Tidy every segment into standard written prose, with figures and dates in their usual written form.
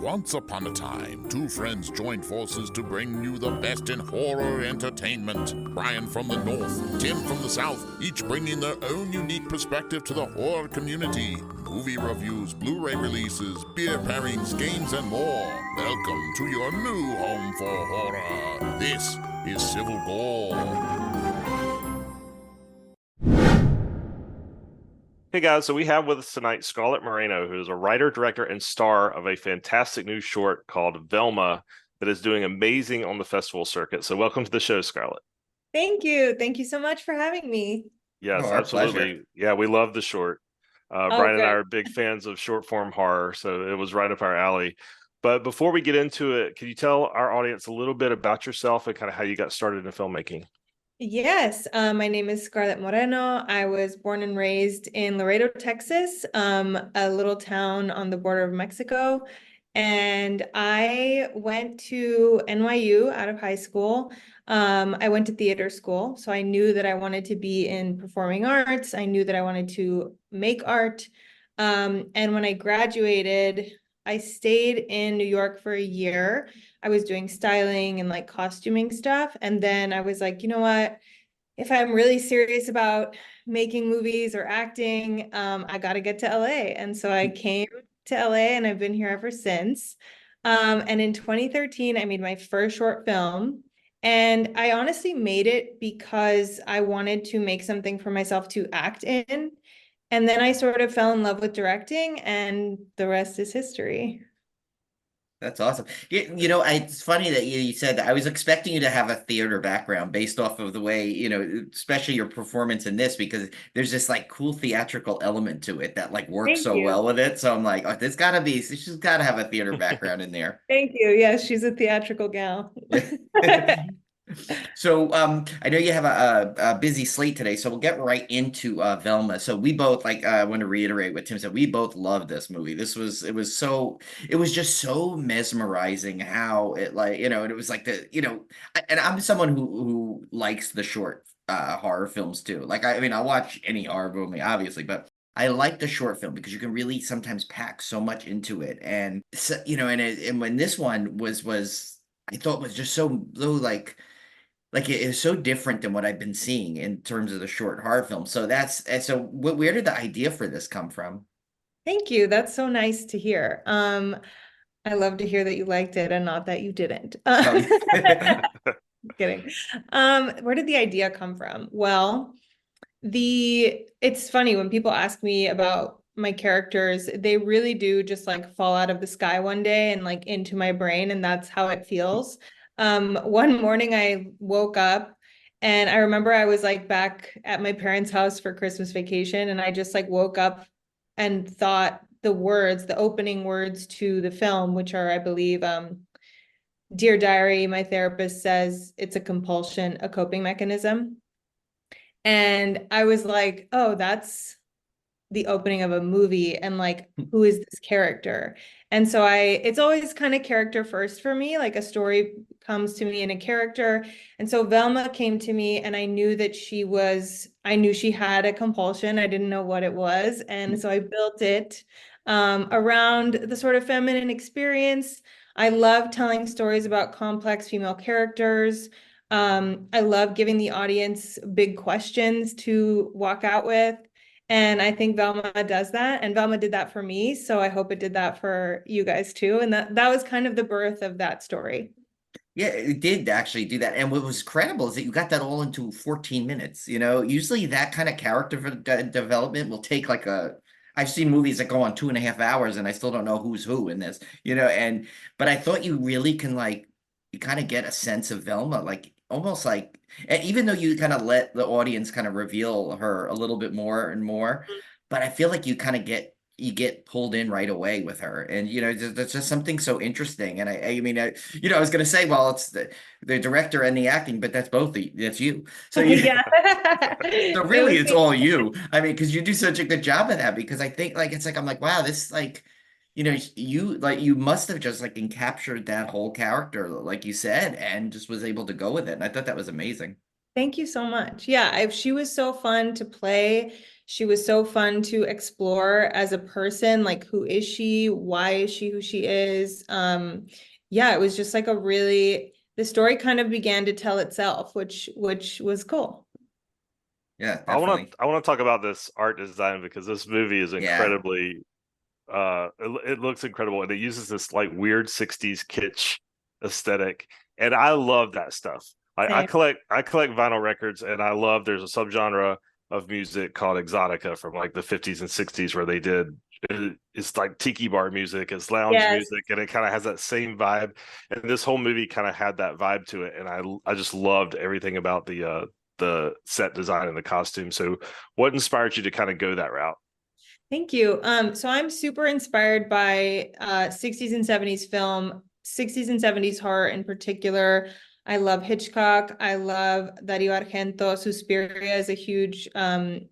Once upon a time, two friends joined forces to bring you the best in horror entertainment. Brian from the north, Tim from the south, each bringing their own unique perspective to the horror community. Movie reviews, Blu-ray releases, beer pairings, games, and more. Welcome to your new home for horror. This is Civil Gore. Hey guys, so we have with us tonight Scarlet Moreno, who is a writer, director, and star of a fantastic new short called VELMA that is doing amazing on the festival circuit. So welcome to the show, Scarlet. Thank you. Thank you so much for having me. Yes, our absolutely. pleasure. Yeah, we love the short. Brian and I good. are big fans of short form horror, so it was right up our alley. But before we get into it, can you tell our audience a little bit about yourself and kind of how you got started in filmmaking? Yes, my name is Scarlet Moreno. I was born and raised in Laredo, Texas, a little town on the border of Mexico. And I went to NYU out of high school. I went to theater school, so I knew that I wanted to be in performing arts. I knew that I wanted to make art. And when I graduated, I stayed in New York for a year. I was doing styling and like costuming stuff. And then I was like, you know what? If I'm really serious about making movies or acting, I got to get to LA. And so I came to LA and I've been here ever since. And in 2013, I made my first short film. And I honestly made it because I wanted to make something for myself to act in. And then I sort of fell in love with directing, and the rest is history. That's awesome. It's funny that you said that. I was expecting you to have a theater background based off of the way, especially your performance in this, because there's this like cool theatrical element to it that like works Thank so you. well with it. So I'm like, oh, she's gotta have a theater background in there. Thank you. Yes, she's a theatrical gal. So I know you have a busy slate today, so we'll get right into Velma. So we both I want to reiterate what Tim said. We both loved this movie. It was just so mesmerizing how it and it was like and I'm someone who likes the short horror films too. Like I mean, I'll watch any horror movie, obviously, but I like the short film because you can really sometimes pack so much into it. And so, and when this one was I thought was just so like it is so different than what I've been seeing in terms of the short horror film. So where did the idea for this come from? Thank you. That's so nice to hear. I love to hear that you liked it and not that you didn't. Kidding. Where did the idea come from? Well, it's funny when people ask me about my characters, they really do just like fall out of the sky one day and like into my brain, and that's how it feels. One morning I woke up and I remember I was like back at my parents' house for Christmas vacation, and I just like woke up and thought the opening words to the film, which are, I believe, Dear Diary, my therapist says it's a compulsion, a coping mechanism. And I was like, oh, that's the opening of a movie, and like, who is this character? And so it's always kind of character first for me, like a story comes to me in a character. And so Velma came to me, and I knew she had a compulsion. I didn't know what it was. And so I built it around the sort of feminine experience. I love telling stories about complex female characters. I love giving the audience big questions to walk out with. And I think Velma does that, and Velma did that for me. So I hope it did that for you guys too. And that was kind of the birth of that story. Yeah, it did actually do that. And what was credible is that you got that all into 14 minutes. Usually that kind of character development will take I've seen movies that go on 2.5 hours and I still don't know who's who in this, but I thought you really can you kind of get a sense of Velma, like almost like, and even though you kind of let the audience kind of reveal her a little bit more and more, but I feel like you get pulled in right away with her, and there's just something so interesting. And I mean, I was gonna say, well, it's the director and the acting, but that's you. So Yeah. so really, it's all you. I mean, because you do such a good job of that. Because I think I'm like, wow, this you must have just like encaptured that whole character, like you said, and just was able to go with it. And I thought that was amazing. Thank you so much. Yeah, she was so fun to play. She was so fun to explore as a person, like who is she? Why is she who she is? Yeah, it was just like the story kind of began to tell itself, which was cool. Yeah, definitely. I want to talk about this art design because this movie is Yeah. incredibly it looks incredible, and it uses this like weird 60s kitsch aesthetic, and I love that stuff. I Same. collect vinyl records, and I love there's a subgenre of music called exotica from like the 50s and 60s where they did it's like tiki bar music, it's lounge Yes. music, and it kind of has that same vibe, and this whole movie kind of had that vibe to it, and I just loved everything about the set design and the costume. So what inspired you to kind of go that route? Thank you. So I'm super inspired by 60s and 70s film, 60s and 70s horror in particular. I love Hitchcock. I love Dario Argento. Suspiria is a huge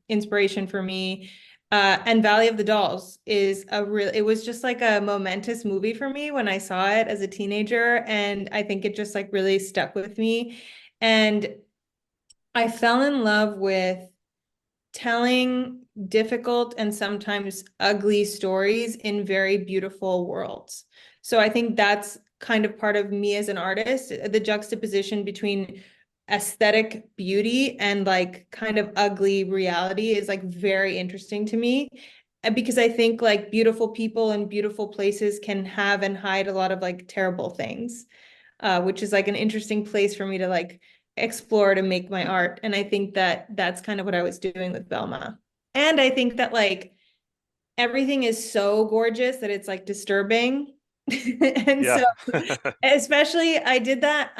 inspiration for me. And Valley of the Dolls is it was just like a momentous movie for me when I saw it as a teenager. And I think it just like really stuck with me. And I fell in love with telling difficult and sometimes ugly stories in very beautiful worlds. So I think that's kind of part of me as an artist, the juxtaposition between aesthetic beauty and like kind of ugly reality is like very interesting to me. And because I think like beautiful people and beautiful places can have and hide a lot of like terrible things, which is like an interesting place for me to like explore to make my art. And I think that that's kind of what I was doing with Velma. And I think that like everything is so gorgeous that it's like disturbing. And Yeah. so especially I did that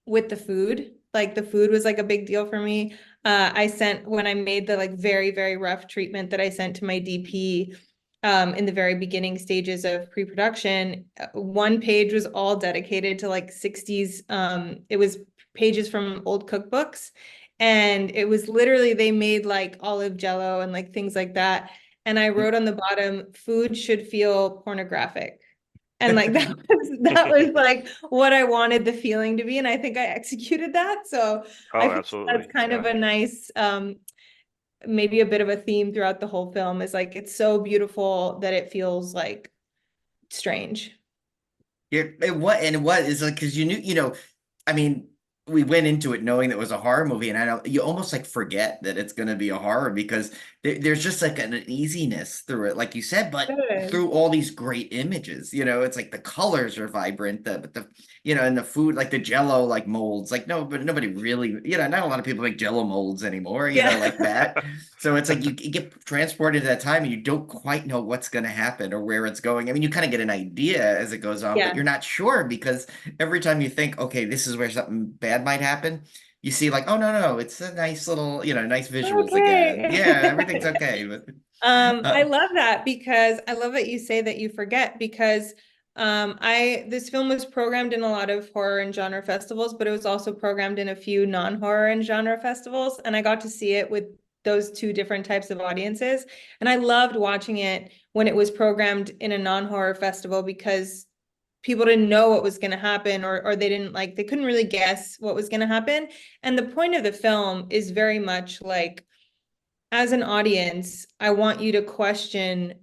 with the food. Like the food was like a big deal for me. I sent when I made the like very, very rough treatment that I sent to my DP in the very beginning stages of pre-production, one page was all dedicated to like 60s. It was pages from old cookbooks. And it was literally, they made like olive jello and like things like that. And I wrote on the bottom, food should feel pornographic. And like that was like what I wanted the feeling to be. And I think I executed that. So I Oh, think that's absolutely. kind of Yeah. a nice maybe a bit of a theme throughout the whole film is like it's so beautiful that it feels like strange. Yeah, what is like because you knew, I mean, we went into it knowing that it was a horror movie, and I know you almost like forget that it's going to be a horror because there's just like an easiness through it, like you said, but Good. through all these great images, it's like the colors are vibrant, and the food, like the Jello, like molds, like no, but nobody really, not a lot of people make Jello molds anymore, like that. Yeah. So it's like you get transported to that time and you don't quite know what's going to happen or where it's going. I mean, you kind of get an idea as it goes on, but Yeah. you're not sure because every time you think, okay, this is where something bad might happen, you see like, oh no, it's a nice little, nice visuals again. Yeah, Okay. everything's okay. But I love that because I love that you say that you forget because this film was programmed in a lot of horror and genre festivals, but it was also programmed in a few non-horror and genre festivals. And I got to see it with those two different types of audiences. And I loved watching it when it was programmed in a non-horror festival because people didn't know what was going to happen or they didn't like, they couldn't really guess what was going to happen. And the point of the film is very much like, as an audience, I want you to question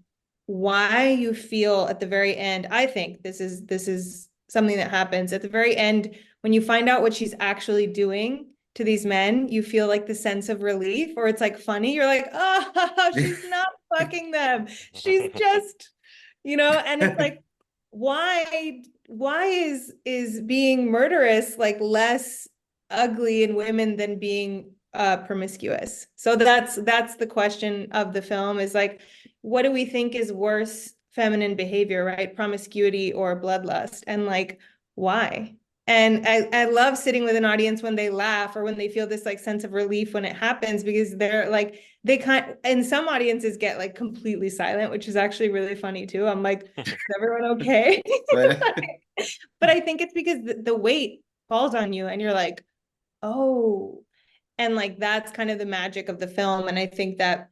why you feel at the very end. I think this is something that happens at the very end when you find out what she's actually doing to these men. You feel like the sense of relief, or it's like funny. You're like, oh, she's not fucking them. She's just, and it's like, why is being murderous like less ugly in women than being promiscuous? So that's the question of the film is like, what do we think is worse feminine behavior, right? Promiscuity or bloodlust? And like, why? And I love sitting with an audience when they laugh or when they feel this like sense of relief when it happens, because they're like, and some audiences get like completely silent, which is actually really funny too. I'm like, is everyone okay? but But I think it's because the weight falls on you and you're like, oh, and like that's kind of the magic of the film. And I think that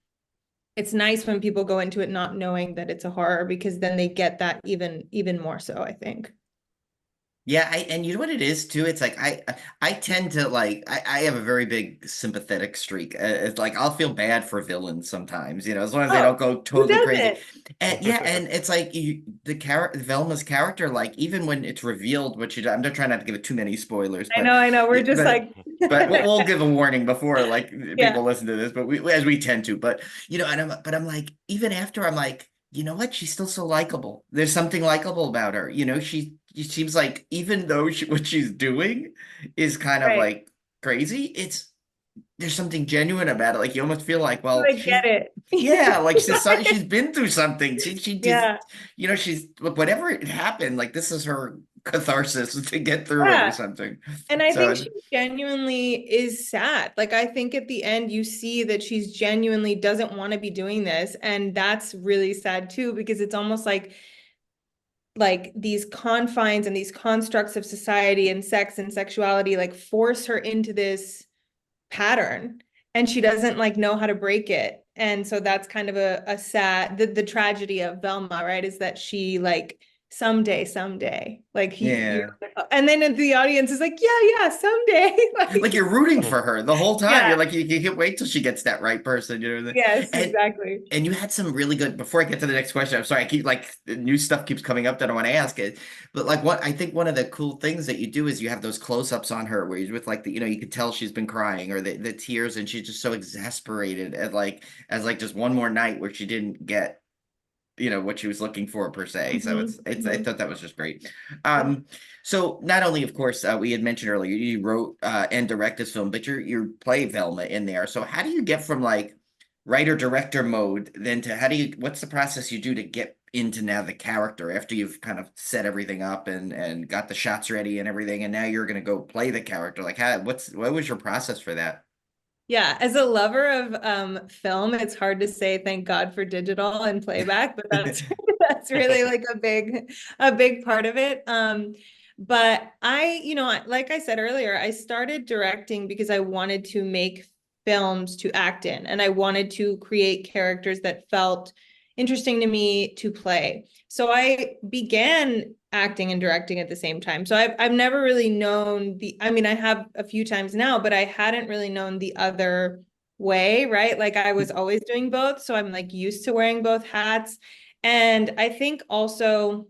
it's nice when people go into it not knowing that it's a horror, because then they get that even more so, I think. Yeah, and you know what it is too? It's like I tend to like I have a very big sympathetic streak. It's like I'll feel bad for villains sometimes, as long as they Oh, don't go who totally crazy. doesn't? And yeah, and it's like the character Velma's character, like even when it's revealed what she, I'm not trying not to give it too many spoilers, I know, I know. We're just but like, we'll give a warning before like yeah, people listen to this, but we as we tend to. But I'm like even after I'm like, you know what? She's still so likable. There's something likable about her. She seems like even though what she's doing is kind of right. like crazy, there's something genuine about it. Like you almost feel like, You well, like get yeah, it. like she's been through something. She just, Yeah. she's look, whatever it happened, like this is her catharsis to get through it or Yeah. something. And I think So she genuinely is sad. Like, I think at the end, you see that she's genuinely doesn't want to be doing this. And that's really sad too, because it's almost like these confines and these constructs of society and sex and sexuality like force her into this pattern, and she doesn't like know how to break it. And so that's kind of a sad the tragedy of Velma, right? Is that she like someday, like you're, yeah. and then the audience is like, yeah, someday. Like Like, you're rooting for her the whole time. yeah, You're like, you can't wait till she gets that right person, yes, And exactly. and you had some really good, before I get to the next question, I'm sorry, I keep like new stuff keeps coming up that I want to ask it. But like what I think one of the cool things that you do is you have those close-ups on her where you're with like you could tell she's been crying or the tears and she's just so exasperated at like as like just one more night where she didn't get what she was looking for per se. So it's I thought that was just great. Yeah. So not only of course we had mentioned earlier you wrote and direct this film, but you play Velma in there. So how do you get from like writer director mode then to what's the process you do to get into now the character after you've kind of set everything up and got the shots ready and everything and now you're going to go play the character like what was your process for that? Yeah, as a lover of film, it's hard to say thank God for digital and playback, but that's that's really like a big part of it. But like I said earlier, I started directing because I wanted to make films to act in, and I wanted to create characters that felt interesting to me to play. So I began acting and directing at the same time. So I've never really known I mean, I have a few times now, but I hadn't really known the other way, right? Like I was always doing both. So I'm like used to wearing both hats. And I think also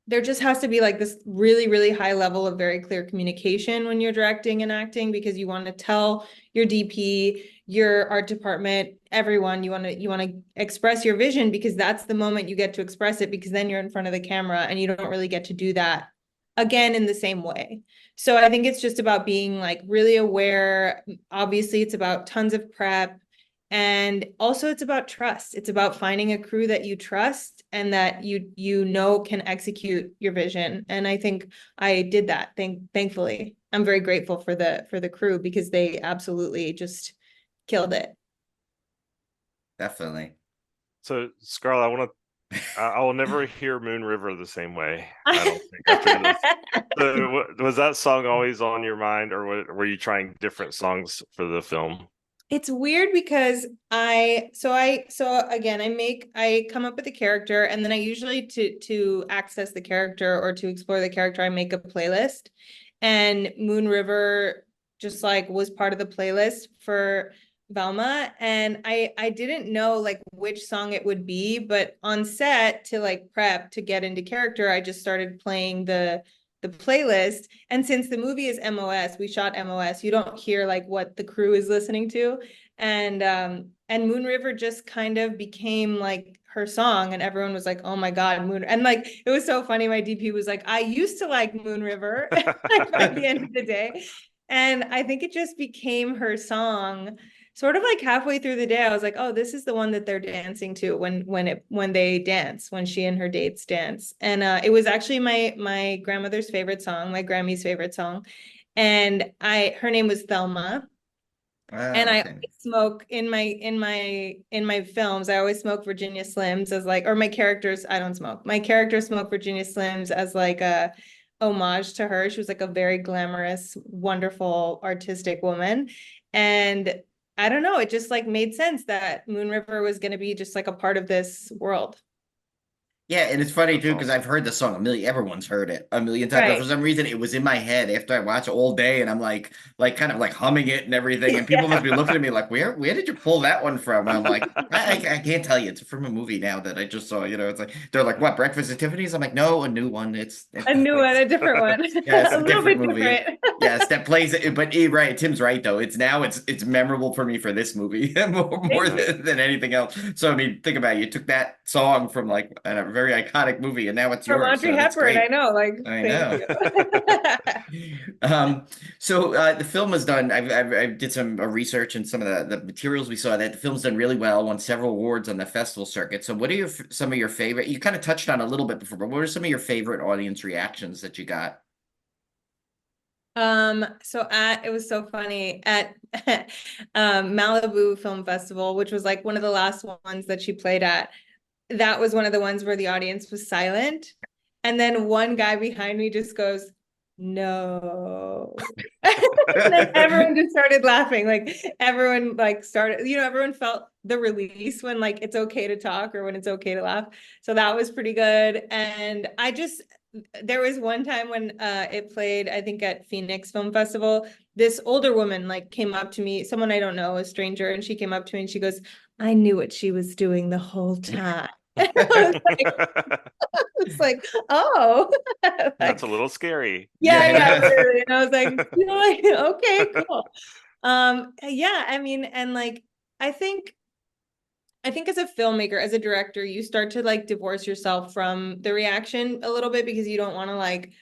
there just has to be like this really, really high level of very clear communication when you're directing and acting, because you want to tell your DP, your art department, everyone, you want to express your vision, because that's the moment you get to express it, because then you're in front of the camera and you don't really get to do that again in the same way. So I think it's just about being like really aware. Obviously, it's about tons of prep. And also it's about trust. It's about finding a crew that you trust and that you can execute your vision. And I think I did that. Thankfully, I'm very grateful for the crew, because they absolutely just killed it. Definitely. So, Scarlett, I will never hear Moon River the same way. I don't think after this. So, was that song always on your mind, or were you trying different songs for the film? It's weird because so again, I come up with a character, and then I usually to access the character or to explore the character, I make a playlist. And Moon River just like was part of the playlist for Velma. And I didn't know like which song it would be, but on set to like prep to get into character, I just started playing the playlist. And since the movie is MOS, we shot MOS, you don't hear like what the crew is listening to. And Moon River just kind of became like her song, and everyone was like, oh my God, Moon. And like it was so funny. My DP was like, I used to like Moon River like, by the end of the day. And I think it just became her song. Sort of like halfway through the day, I was like, "Oh, this is the one that they're dancing to when they dance, when she and her dates dance." And it was actually my grandmother's favorite song, my Grammy's favorite song, and her name was Thelma. And Oh, I okay. always smoke in my films. I always smoke Virginia Slims as like, or my characters. I don't smoke. My characters smoke Virginia Slims as like a homage to her. She was like a very glamorous, wonderful, artistic woman, and I don't know. It just like made sense that Moon River was going to be just like a part of this world. Yeah, and it's funny That's too because I've awesome. heard the song a million. Everyone's heard it a million times, but for Right. some reason it was in my head after I watched it all day, and I'm like kind of like humming it and everything. And people Yeah. must be looking at me like, where did you pull that one from? And I'm like, I can't tell you. It's from a movie now that I just saw. You know, it's like they're like, what, Breakfast at Tiffany's? I'm like, no, a new one. A new one, a different one. Yeah, it's A a little different bit movie. different. Yes, that plays it, but right, Tim's right though. It's memorable for me for this movie more Thank you. than anything else. So I mean, think about it. You took that song from like a very iconic movie, and now it's From yours. Audrey So that's Hepburn, I great. know, like, I thank know. you. So the film is done. I did some research and some of the materials we saw that the film's done really well, won several awards on the festival circuit. So what are some of your favorite? You kind of touched on a little bit before, but what are some of your favorite audience reactions that you got? So it was so funny at Malibu Film Festival, which was like one of the last ones that she played at. That was one of the ones where the audience was silent. And then one guy behind me just goes, no. And then everyone just started laughing. Like everyone like started, everyone felt the release when like it's okay to talk or when it's okay to laugh. So that was pretty good. And there was one time when it played, I think at Phoenix Film Festival, this older woman like came up to me, someone I don't know, a stranger, and she came up to me and she goes, I knew what she was doing the whole time. I was like, oh, That's like, a little scary. yeah, Yeah. literally. And I was like, okay, cool. Yeah, I mean, and like, I think as a filmmaker, as a director, you start to like divorce yourself from the reaction a little bit because you don't want to like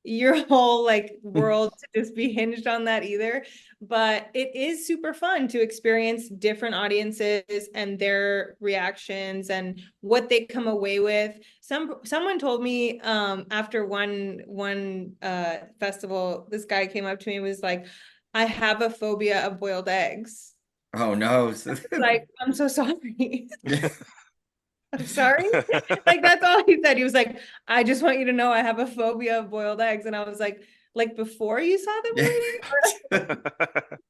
your whole like world to just be hinged on that either. But it is super fun to experience different audiences and their reactions and what they come away with. Someone told me after one festival, this guy came up to me and was like, I have a phobia of boiled eggs. Oh no. Like, I'm so sorry. I'm sorry. Like that's all he said. He was like, I just want you to know I have a phobia of boiled eggs. And I was like before you saw the movie?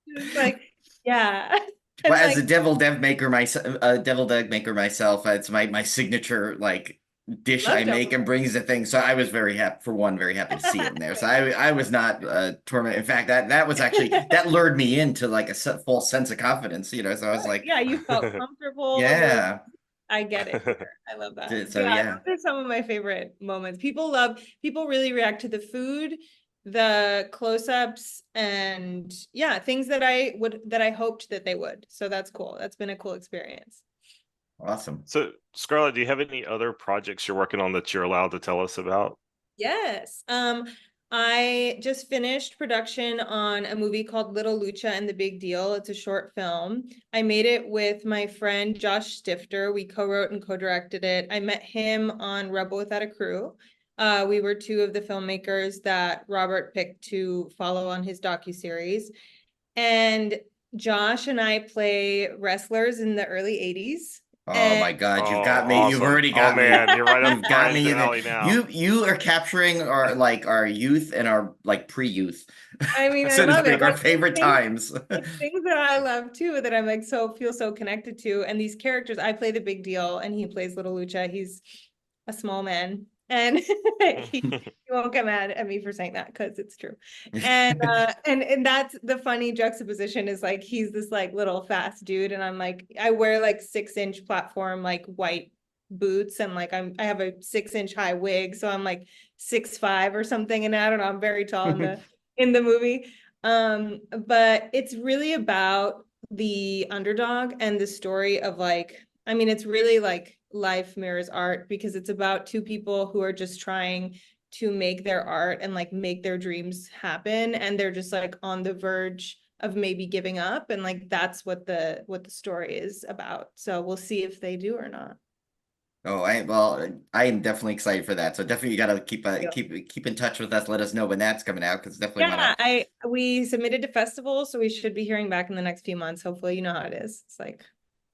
He was like, yeah. And Well, as like a deviled egg maker myself, it's my signature like dish love I make deviled and brings the thing. So I was very happy for one, very happy to see it in there. So I was not tormented. In fact, that was actually that lured me into like a false sense of confidence. You know, so I was like, yeah, you felt comfortable. yeah. I get it here. I love that. So Yeah, yeah. those are some of my favorite moments. People really react to the food, the close-ups, and yeah, things that I hoped that they would. So that's cool. That's been a cool experience. Awesome. So, Scarlett, do you have any other projects you're working on that you're allowed to tell us about? Yes. I just finished production on a movie called Little Lucha and the Big Deal. It's a short film. I made it with my friend Josh Stifter. We co-wrote and co-directed it. I met him on Rebel Without a Crew. We were two of the filmmakers that Robert picked to follow on his docuseries. And Josh and I play wrestlers in the early 80s. Oh And my God, Oh, you've got me. You've awesome. already Oh got me. man, you're right up You've got Brian's me in alley there. now. You are capturing our youth and our like pre-youth, I mean, I so to love it. speak, our Like, favorite times. things that I love too, that I'm like feel so connected to. And these characters, I play the big deal and he plays Little Lucha. He's a small man. And he won't get mad at me for saying that because it's true. And that's the funny juxtaposition is like he's this like little fast dude, and I'm like, I wear like 6-inch platform like white boots, and like I have a 6-inch high wig, so I'm like 6'5" or something, and I don't know, I'm very tall in the movie. But it's really about the underdog and the story of like, I mean, it's really like life mirrors art because it's about two people who are just trying to make their art and like make their dreams happen, and they're just like on the verge of maybe giving up, and like that's what the story is about. So we'll see if they do or not. Oh, I am definitely excited for that. So definitely you got to keep in touch with us. Let us know when that's coming out because definitely want Yeah, to. we submitted to festivals, so we should be hearing back in the next few months. Hopefully, you know how it is. It's like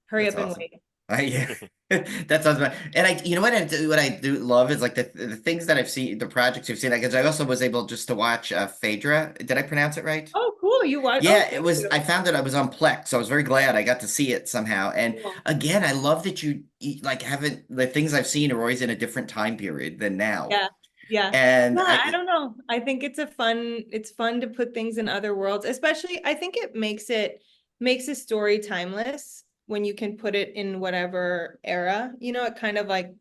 hurry That's up and awesome. wait. Yeah, that sounds bad. And you know what I do love is like the things that I've seen, the projects you've seen. Because I also was able just to watch Phaedra. Did I pronounce it right? Oh, cool. You watch? Oh, Yeah, it thank was. you. I found it. I was on Plex, so I was very glad I got to see it somehow. And Cool. again, I love that you like haven't the things I've seen are always in a different time period than now. Yeah. Yeah. And Yeah, I don't know. I think it's fun to put things in other worlds, especially I think it makes a story timeless when you can put it in whatever era. You know, it kind of like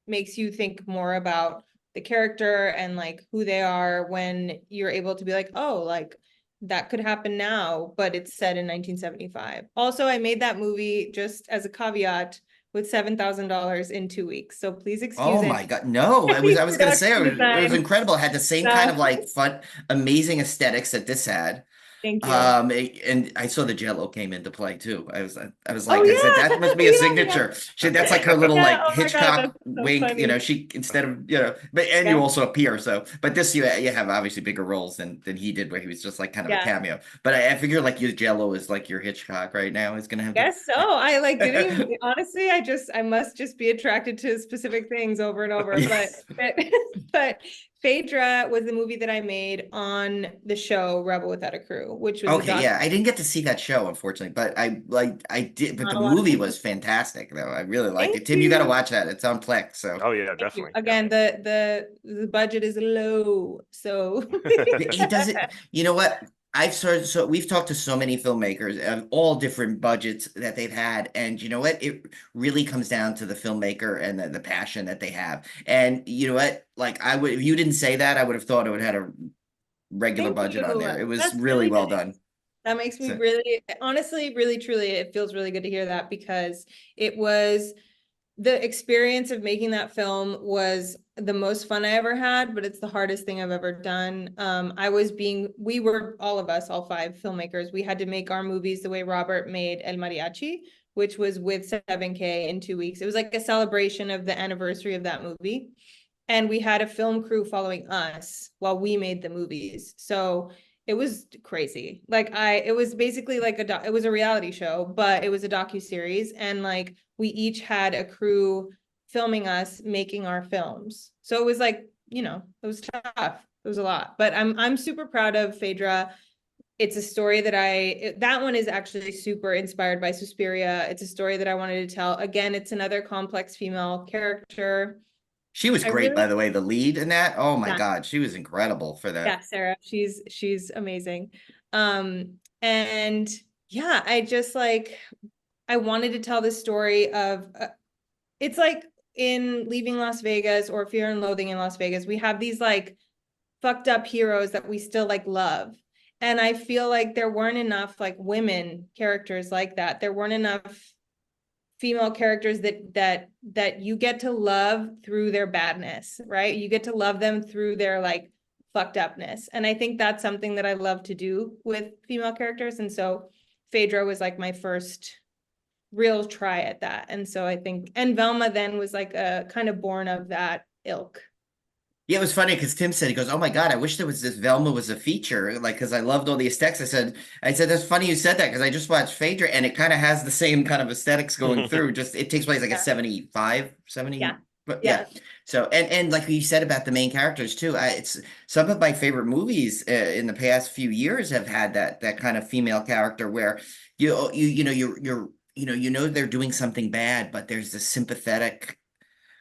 makes you think more about the character and like who they are when you're able to be like, oh, like that could happen now, but it's set in 1975. Also, I made that movie just as a caveat with $7,000 in 2 weeks. So please excuse oh any my God, no! I was gonna say production it was design incredible. It had the same kind stuff. of like fun, amazing aesthetics that this had. Thank you. And I saw the Jello came into play too. I was Oh like, I said that yeah, must be a yeah, signature. That's like her little yeah. like Oh my God, that's Hitchcock so wink, funny. she instead of, but and you Yeah, also appear. So, but this you have obviously bigger roles than he did, where he was just like kind of a yeah. cameo. But I figure like your Jello is like your Hitchcock right now. Is gonna have the. Guess so. I like didn't even honestly, I must just be attracted to specific things over and over. But Phaedra was the movie that I made on the show Rebel Without a Crew, which was a Okay, doc. yeah, I didn't get to see that show, unfortunately, but I did, but Not the a lot of movie people. was fantastic though. I really liked Thank it. Tim, you got to you. watch that. It's on Plex, so. Oh yeah, Thank you. definitely. Again, the budget is low, so It doesn't, you know what? So we've talked to so many filmmakers of all different budgets that they've had, and you know what? It really comes down to the filmmaker and the passion that they have. And you know what? Like I would, if you didn't say that, I would have thought it would have had a regular thank budget on you. there. It was That's really really well nice. done. That makes me So really, honestly, really, truly, it feels really good to hear that because it was the experience of making that film was the most fun I ever had, but it's the hardest thing I've ever done. We were all of us, all five filmmakers, we had to make our movies the way Robert made El Mariachi, which was with 7K in 2 weeks. It was like a celebration of the anniversary of that movie. And we had a film crew following us while we made the movies. So it was crazy. It was basically like it was a reality show, but it was a docu-series. And like, we each had a crew filming us making our films. So it was like, it was tough. It was a lot, but I'm super proud of Phaedra. It's a story that one is actually super inspired by Suspiria. It's a story that I wanted to tell. Again, it's another complex female character. she was I great, really, by the way. The lead in that, oh my yeah, God, she was incredible for that. yeah, Sarah, she's amazing. And yeah, I wanted to tell this story of, it's like in Leaving Las Vegas or Fear and Loathing in Las Vegas, we have these like fucked up heroes that we still like love. And I feel like there weren't enough like women characters like that. There weren't enough female characters that you get to love through their badness, right? You get to love them through their like fucked upness. And I think that's something that I love to do with female characters. And so Phaedra was like my first real try at that. And so I think, and Velma then was like a kind of born of that ilk. Yeah, it was funny because Tim said, he goes, "Oh my God, I wish there was this Velma was a feature." Like, because I loved all the aesthetics. I said, that's funny you said that because I just watched Phaedra and it kind of has the same kind of aesthetics going through. Just it takes place like a Yeah. 75, 70. Yeah. But Yeah. yeah. So, and like you said about the main characters too, it's some of my favorite movies in the past few years have had that kind of female character where they're doing something bad, but there's this sympathetic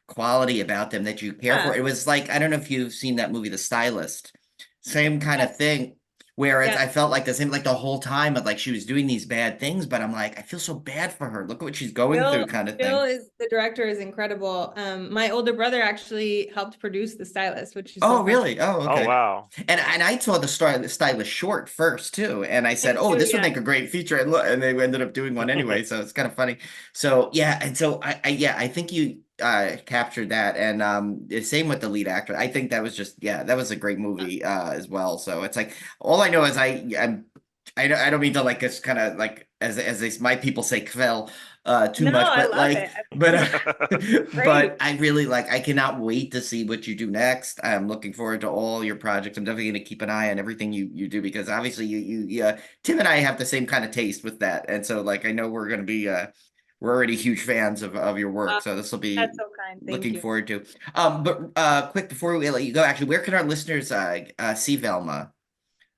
quality about them that you care for. Yeah. It was like, I don't know if you've seen that movie, The Stylist, same kind of Yes. thing, where Yeah. I felt like the same, like the whole time, but like she was doing these bad things, but I'm like, I feel so bad for her. Look at what she's going through, kind of Bill thing. is the director is incredible. My older brother actually helped produce The Stylist, which is so Oh, funny. really? Oh, Oh okay. wow. And I saw the Stylist short first too, and I said, Me "Oh, too, this would yeah. make a great feature." And look, and they ended up doing one anyway, so it's kind of funny. So yeah, and so I think you captured that, and the same with the lead actor. I think that was just that was a great movie as well. So it's like all I know is I don't mean to like just kind of like my people say kvell too No, much, I but love like it. I but think it's but great. I really like I cannot wait to see what you do next. I'm looking forward to all your projects. I'm definitely going to keep an eye on everything you do because obviously you Tim and I have the same kind of taste with that. And so like I know we're going to be we're already huge fans of your work. So this will be That's so kind. Thank looking you. forward to. But quick before we let you go, actually, where can our listeners see Velma?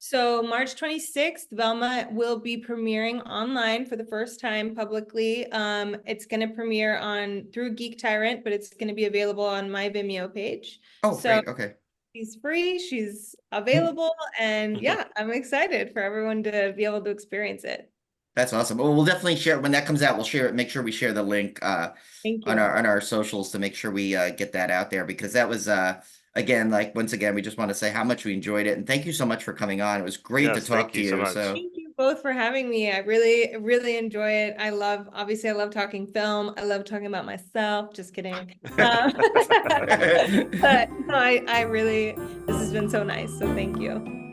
So March 26th, Velma will be premiering online for the first time publicly. It's going to premiere through Geek Tyrant, but it's going to be available on my Vimeo page. Oh, So great. Okay. she's free, she's available, and yeah, I'm excited for everyone to be able to experience it. That's awesome. Well, we'll definitely share when that comes out. We'll share it. Make sure we share the link Thank on you. our socials to make sure we get that out there, because that was again, like, once again, we just want to say how much we enjoyed it, and thank you so much for coming on. It was great to Yes, talk thank to you so you. much. So Thank you both for having me. I really, really enjoy it. Obviously, I love talking film. I love talking about myself. Just kidding. But no, I really, this has been so nice. So thank you.